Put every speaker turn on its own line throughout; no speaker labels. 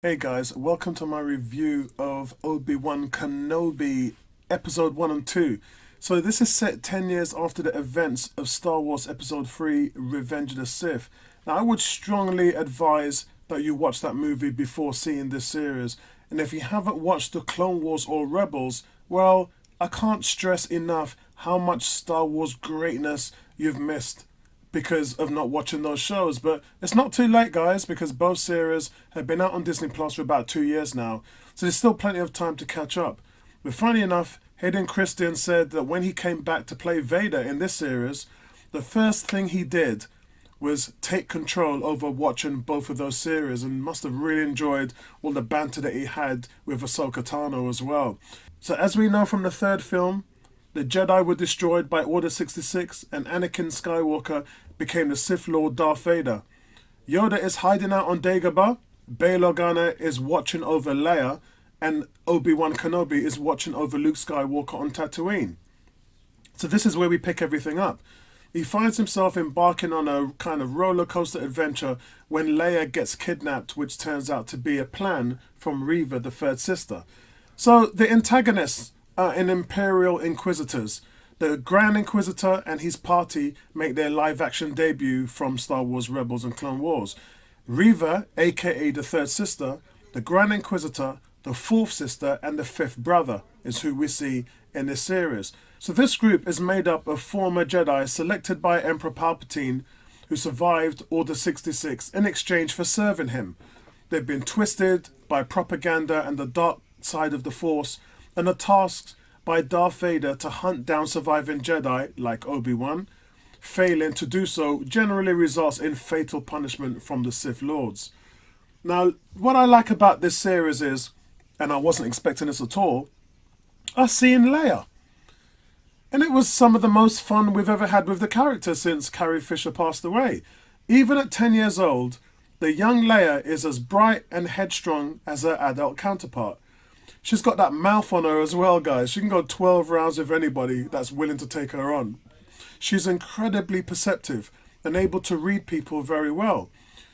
Hey guys, welcome to my review of Obi-Wan Kenobi episode 1 and 2. So this is set 10 years after the events of Star Wars episode 3 Revenge of the Sith. Now I would strongly advise that you watch that movie before seeing this series. And if you haven't watched the Clone Wars or Rebels, well, I can't stress enough how much Star Wars greatness you've missed because of not watching those shows. But it's not too late, guys, because both series have been out on Disney Plus for about 2 years now. So there's still plenty of time to catch up. But funny enough, Hayden Christensen said that when he came back to play Vader in this series, the first thing he did was take control over watching both of those series and must have really enjoyed all the banter that he had with Ahsoka Tano as well. So as we know from the third film, the Jedi were destroyed by Order 66 and Anakin Skywalker became the Sith Lord Darth Vader. Yoda is hiding out on Dagobah, Bail Organa is watching over Leia, and Obi-Wan Kenobi is watching over Luke Skywalker on Tatooine. So this is where we pick everything up. He finds himself embarking on a kind of roller coaster adventure when Leia gets kidnapped, which turns out to be a plan from Reva, the third sister. So the antagonists are in Imperial Inquisitors. The Grand Inquisitor and his party make their live-action debut from Star Wars Rebels and Clone Wars. Reva, aka the third sister, the Grand Inquisitor, the fourth sister, and the fifth brother is who we see in this series. So this group is made up of former Jedi selected by Emperor Palpatine who survived Order 66 in exchange for serving him. They've been twisted by propaganda and the dark side of the Force and are tasked by Darth Vader to hunt down surviving Jedi like Obi-Wan. Failing to do so generally results in fatal punishment from the Sith Lords. Now, what I like about this series is, and I wasn't expecting this at all, I seeing Leia. And it was some of the most fun we've ever had with the character since Carrie Fisher passed away. Even at 10 years old, the young Leia is as bright and headstrong as her adult counterpart. She's got that mouth on her as well, guys. She can go 12 rounds with anybody that's willing to take her on. She's incredibly perceptive and able to read people very well.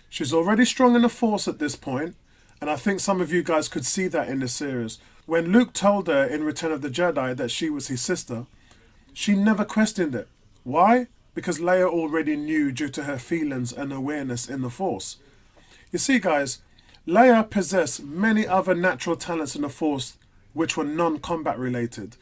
She's already strong in the Force at this point, and I think some of you guys could see that in this series. When Luke told her in Return of the Jedi that she was his sister, she never questioned it. Why? Because Leia already knew due to her feelings and awareness in the Force. You see, guys, Leia possessed many other natural talents in the Force which were non-combat related.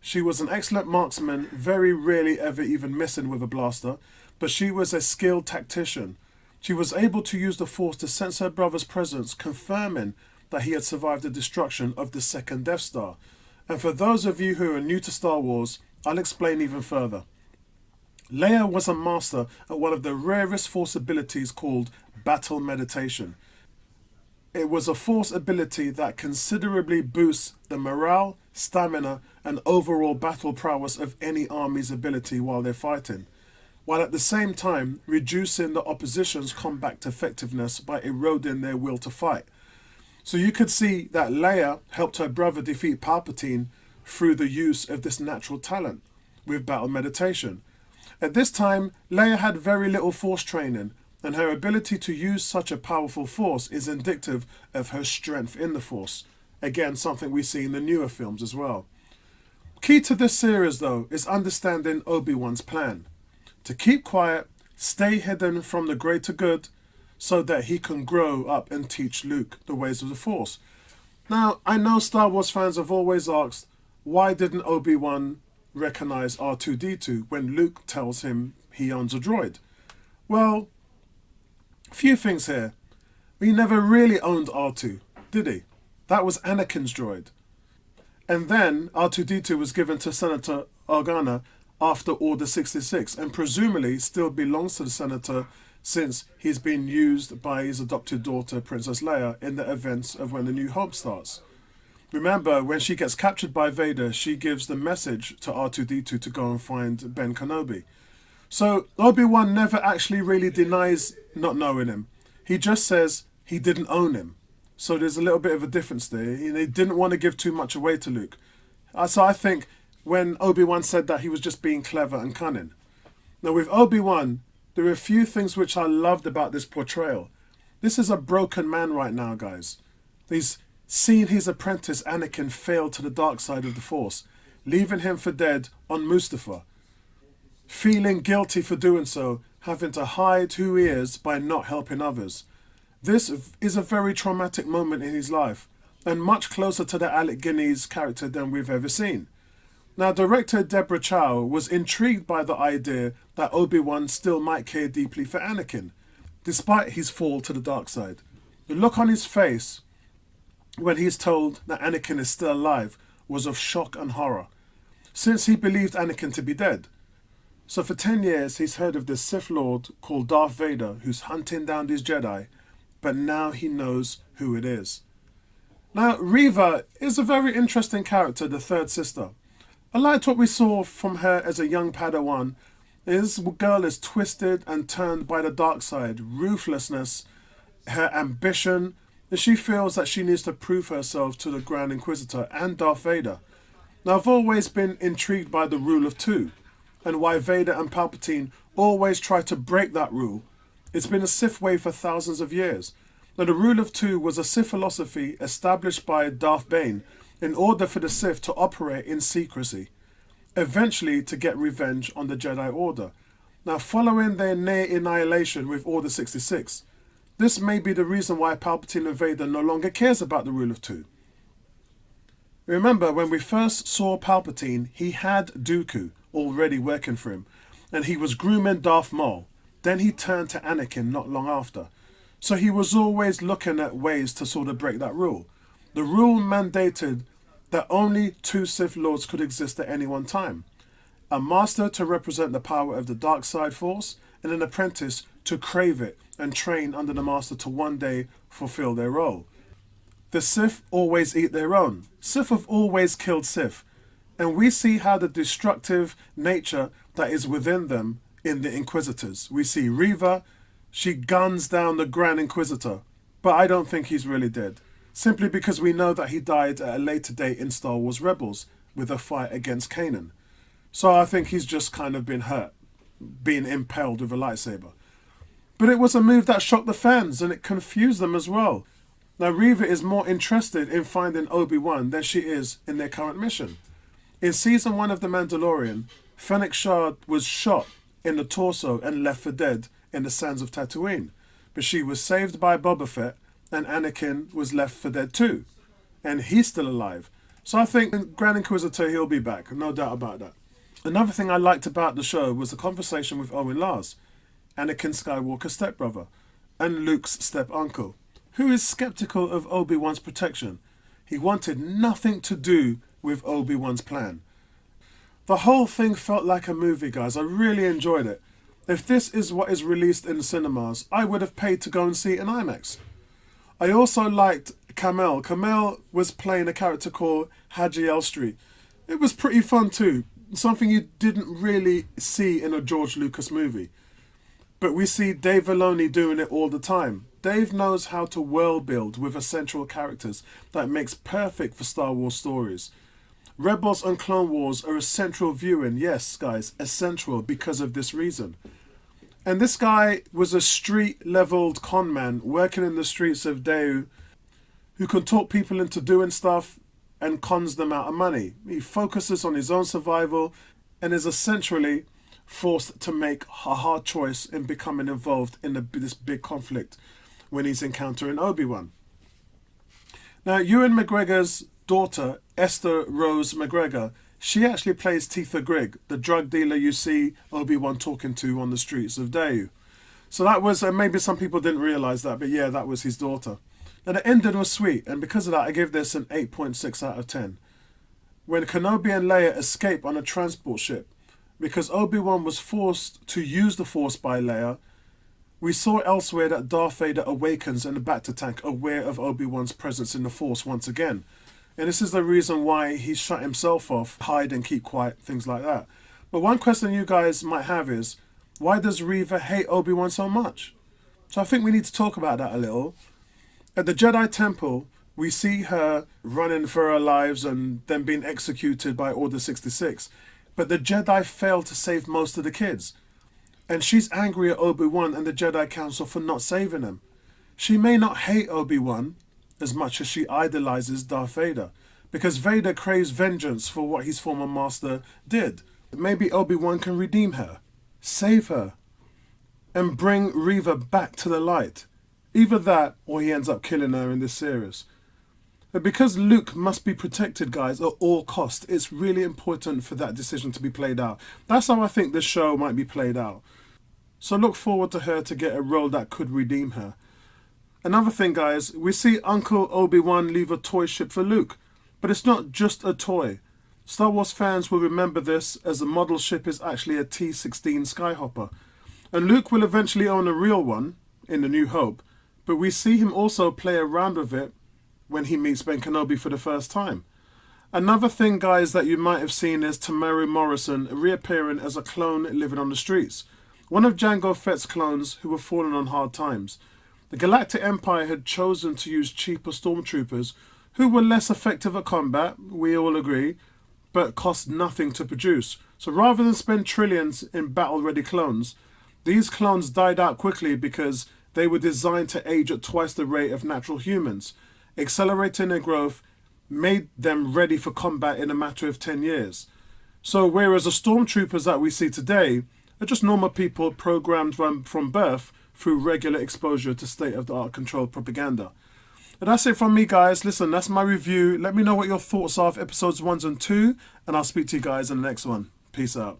She was an excellent marksman, very rarely ever even missing with a blaster, but she was a skilled tactician. She was able to use the Force to sense her brother's presence, confirming that he had survived the destruction of the second Death Star. And for those of you who are new to Star Wars, I'll explain even further. Leia was a master at one of the rarest Force abilities called battle meditation. It was a Force ability that considerably boosts the morale, stamina, and overall battle prowess of any army's ability while they're fighting, while at the same time reducing the opposition's combat effectiveness by eroding their will to fight. So you could see that Leia helped her brother defeat Palpatine through the use of this natural talent with battle meditation. At this time, Leia had very little Force training, and her ability to use such a powerful Force is indicative of her strength in the Force. Again, something we see in the newer films as well. Key to this series, though, is understanding Obi-Wan's plan. To keep quiet, stay hidden from the greater good, so that he can grow up and teach Luke the ways of the Force. Now, I know Star Wars fans have always asked, why didn't Obi-Wan recognize R2-D2 when Luke tells him he owns a droid? Well, a few things here. He never really owned R2, did he? That was Anakin's droid. And then R2-D2 was given to Senator Organa after Order 66 and presumably still belongs to the Senator since he's been used by his adopted daughter, Princess Leia, in the events of When the New Hope starts. Remember, when she gets captured by Vader, she gives the message to R2-D2 to go and find Ben Kenobi. So Obi-Wan never actually really denies not knowing him. He just says he didn't own him. So there's a little bit of a difference there. He didn't want to give too much away to Luke. So I think when Obi-Wan said that, he was just being clever and cunning. Now with Obi-Wan, there are a few things which I loved about this portrayal. This is a broken man right now, guys. He's seen his apprentice Anakin fail to the dark side of the Force, leaving him for dead on Mustafar. Feeling guilty for doing so, having to hide who he is by not helping others. This is a very traumatic moment in his life, and much closer to the Alec Guinness character than we've ever seen. Now, director Deborah Chow was intrigued by the idea that Obi-Wan still might care deeply for Anakin, despite his fall to the dark side. The look on his face when he's told that Anakin is still alive was of shock and horror, since he believed Anakin to be dead. So for 10 years, he's heard of this Sith Lord called Darth Vader who's hunting down these Jedi, but now he knows who it is. Now, Reva is a very interesting character, the third sister. I liked what we saw from her as a young Padawan. This girl is twisted and turned by the dark side, ruthlessness, her ambition, and she feels that she needs to prove herself to the Grand Inquisitor and Darth Vader. Now, I've always been intrigued by the rule of two, and why Vader and Palpatine always try to break that rule. It's been a Sith way for thousands of years. Now, the rule of two was a Sith philosophy established by Darth Bane in order for the Sith to operate in secrecy, eventually to get revenge on the Jedi Order. Now, following their near annihilation with Order 66, this may be the reason why Palpatine and Vader no longer cares about the rule of two. Remember, when we first saw Palpatine, he had Dooku already working for him, and he was grooming Darth Maul. Then he turned to Anakin not long after. So he was always looking at ways to sort of break that rule. The rule mandated that only two Sith Lords could exist at any one time. A master to represent the power of the dark side force, and an apprentice to crave it and train under the master to one day fulfill their role. The Sith always eat their own. Sith have always killed Sith. And we see how the destructive nature that is within them in the Inquisitors. We see Reva, she guns down the Grand Inquisitor, but I don't think he's really dead. Simply because we know that he died at a later date in Star Wars Rebels with a fight against Kanan. So I think he's just kind of been hurt, being impaled with a lightsaber. But it was a move that shocked the fans and it confused them as well. Now Reva is more interested in finding Obi-Wan than she is in their current mission. In season 1 of The Mandalorian, Fennec Shand was shot in the torso and left for dead in the sands of Tatooine. But she was saved by Boba Fett, and Anakin was left for dead too. And he's still alive. So I think in Grand Inquisitor he'll be back, no doubt about that. Another thing I liked about the show was the conversation with Owen Lars, Anakin Skywalker's stepbrother, and Luke's step-uncle, who is skeptical of Obi-Wan's protection. He wanted nothing to do with Obi-Wan's plan. The whole thing felt like a movie, guys. I really enjoyed it. If this is what is released in the cinemas, I would have paid to go and see it in IMAX. I also liked Kamel. Kamel was playing a character called Haji Elstree. It was pretty fun too. Something you didn't really see in a George Lucas movie. But we see Dave Filoni doing it all the time. Dave knows how to world build with essential characters that makes perfect for Star Wars stories. Rebels and Clone Wars are essential viewing, yes guys, essential because of this reason. And this guy was a street-leveled con man working in the streets of Daegu who can talk people into doing stuff and cons them out of money. He focuses on his own survival and is essentially forced to make a hard choice in becoming involved in this big conflict when he's encountering Obi-Wan. Now, Ewan McGregor's daughter, Esther Rose McGregor, she actually plays Tifa Grigg, the drug dealer you see Obi-Wan talking to on the streets of Daegu. So that was, maybe some people didn't realise that, but yeah, that was his daughter. Now the ending was sweet, and because of that I give this an 8.6 out of 10. When Kenobi and Leia escape on a transport ship, because Obi-Wan was forced to use the Force by Leia, we saw elsewhere that Darth Vader awakens in the Bacta tank, aware of Obi-Wan's presence in the Force once again. And this is the reason why he shut himself off, hide and keep quiet, things like that. But one question you guys might have is, why does Reva hate Obi-Wan so much? So I think we need to talk about that a little. At the Jedi Temple, we see her running for her lives and then being executed by Order 66. But the Jedi failed to save most of the kids. And she's angry at Obi-Wan and the Jedi Council for not saving them. She may not hate Obi-Wan as much as she idolizes Darth Vader, because Vader craves vengeance for what his former master did. Maybe Obi-Wan can redeem her, save her, and bring Reva back to the light. Either that, or he ends up killing her in this series. But because Luke must be protected, guys, at all costs, it's really important for that decision to be played out. That's how I think this show might be played out. So look forward to her to get a role that could redeem her. Another thing, guys, we see Uncle Obi-Wan leave a toy ship for Luke. But it's not just a toy. Star Wars fans will remember this, as the model ship is actually a T-16 Skyhopper. And Luke will eventually own a real one in A New Hope, but we see him also play around with it when he meets Ben Kenobi for the first time. Another thing, guys, that you might have seen is Tamaru Morrison reappearing as a clone living on the streets. One of Jango Fett's clones who were falling on hard times. The Galactic Empire had chosen to use cheaper stormtroopers who were less effective at combat, we all agree, but cost nothing to produce. So rather than spend trillions in battle-ready clones, these clones died out quickly because they were designed to age at twice the rate of natural humans. Accelerating their growth made them ready for combat in a matter of 10 years. So whereas the stormtroopers that we see today are just normal people programmed from birth through regular exposure to state-of-the-art controlled propaganda. But that's it from me, guys. Listen, that's my review. Let me know what your thoughts are of episodes 1 and 2, and I'll speak to you guys in the next one. Peace out.